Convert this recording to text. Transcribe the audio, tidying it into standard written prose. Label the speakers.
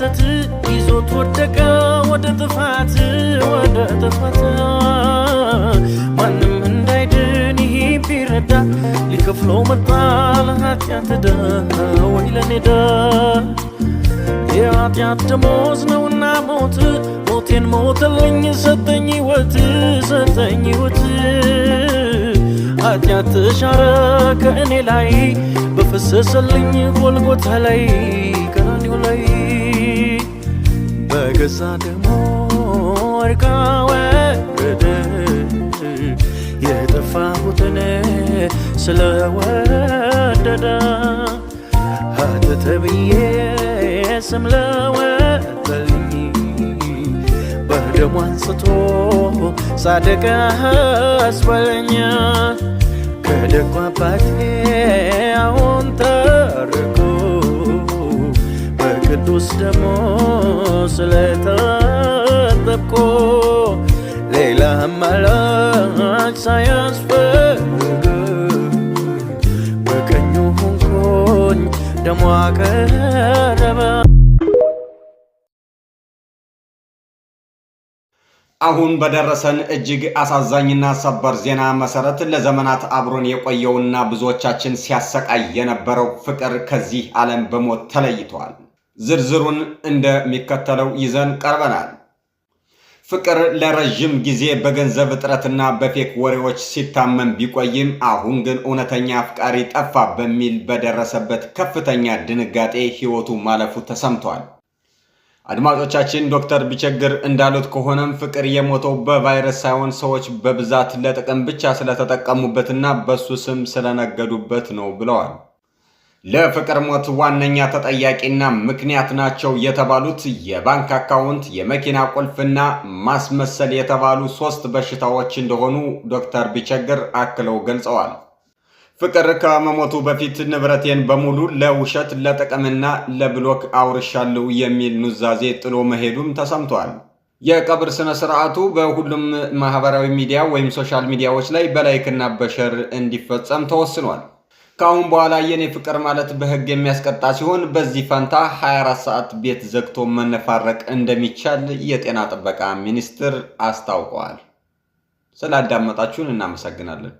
Speaker 1: መተት ይዞት ወደቀ ወደ ጥፋት ማንም እንዳይድን ይሄ ቢረዳ ሊከፍለው መጣ ለኃጢአት ዕዳ ወይ ለኔ ዕዳ የኃጢአት ደሞዝ ነውና ሞት ሞቴን ሞተልኝ ሰጠኝ ሕይወት ኃጢአት ተሻረ ከእኔ ላይ በፈሰሰልኝ ጎልጎታ ላይ ቀራንዮ ላይ በገዛ ደሙ ወርቃ ወረደ የጠፋሁትን ስለወደደ ኃጢአት ተብዬ ስም ለወጠልኝ በደሙ አንስቶ ጻድቅ አስባለኝ ከደጉ አባቴ አሁን ተርቆ በቅዱስ ደሙ ስለታጠብኩ ሌላ አማላጭ ሳያስፈልግ በቀኙ ሆንኩኝ ደሙ አቀረበ።
Speaker 2: አሁን በደረሰን እጅግ አሳዛኝና ሰበር ዜና መሰረት ለዘመናት አብሮን የቆየውና ብዙዎቻችን ሲያሰቃይ የነበረው ፍቅር ከዚህ ዓለም በሞት ተለይቷል። ዝርዝሩን እንደሚከተለው ይዘን ቀርበናል። ፍቅር ለረጅም ጊዜ በገንዘብ እጥረትና በፌክ ወሬዎች ሲታመም ቢቆይም አሁን ግን እውነተኛ አፍቃሪ ጠፋ በሚል በደረሰበት ከፍተኛ ድንጋጤ ሕይወቱ ማለፉ ተሰምቷል። አድማጮቻችን ዶክተር ቢቸግር እንዳሉት ከሆነም ፍቅር የሞተው በቫይረስ ሳይሆን ሰዎች በብዛት ለጥቅም ብቻ ስለተጠቀሙበትና በሱ ስም ስለነገዱበት ነው ብለዋል። ለፍቅር ሞት ዋነኛ ተጠያቂና ምክንያት ናቸው የተባሉት የባንክ አካውንት፣ የመኪና ቁልፍና ማስመሰል የተባሉ 3 በሽታዎች እንደሆኑ ዶክተር ቢቸግር አክለው ገልጸዋል። ፍቅር ከመሞቱ በፊት ንብረቴን በሙሉ ለውሸት ለጥቅምና ለብሎክ አውርሻለሁ የሚል ኑዛዜ ጥሎ መሄዱም ተሰምቷል። የቀብር ስነ ስርዓቱ በሁሉም ማህበራዊ ሚዲያ ወይም ሶሻል ሚዲያዎች ላይ በላይክና በሸር እንዲፈጸም ተወስኗል። ከአሁን በኋላ የኔ ፍቅር ማለት በህግ የሚያስቀጣ ሲሆን በዚህ ፈንታ 24 ሰዓት ቤት ዘግቶ መነፋረቅ እንደሚቻል የጤና ጥበቃ ሚኒስቴር አስታውቀዋል። ስላዳመጣችሁን እናመሰግናለን።